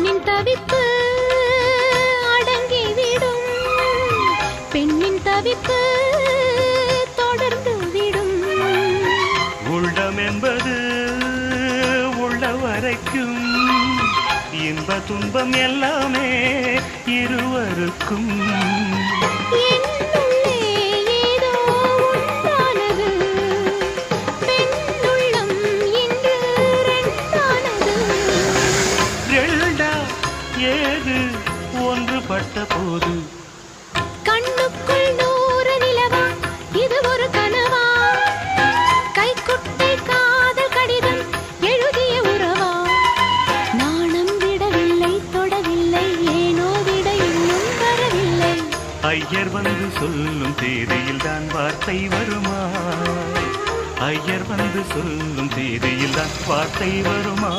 ஆணின் தவிப்பு அடங்கிவிடும், பெண்ணின் தவிப்பு தொடர்ந்து விடும். உள்ளம் என்பது உள்ள வரைக்கும் இன்ப துன்பம் எல்லாமே இருவருக்கும். என்னுள்ளே ஏதோ உண்டானது, பெண்ணுள்ளம் இன்று ரெண்டானது. ரெண்டா ஏது ஒன்றுபட்ட போது கண்ணுக்குள் 100 நிலவா, இது ஒரு கனவா? கைக்குட்டை காதல் கடிதம் எழுதிய உறவா? நாணம் விடவில்லை, தொடவில்லை, ஏனோ விட இன்னும் வரவில்லை. ஐயர் வந்து சொல்லும் தேதியில் தான் வார்த்தை வருமா? ஐயர் வந்து சொல்லும் தேதியில் தான் வார்த்தை வருமா?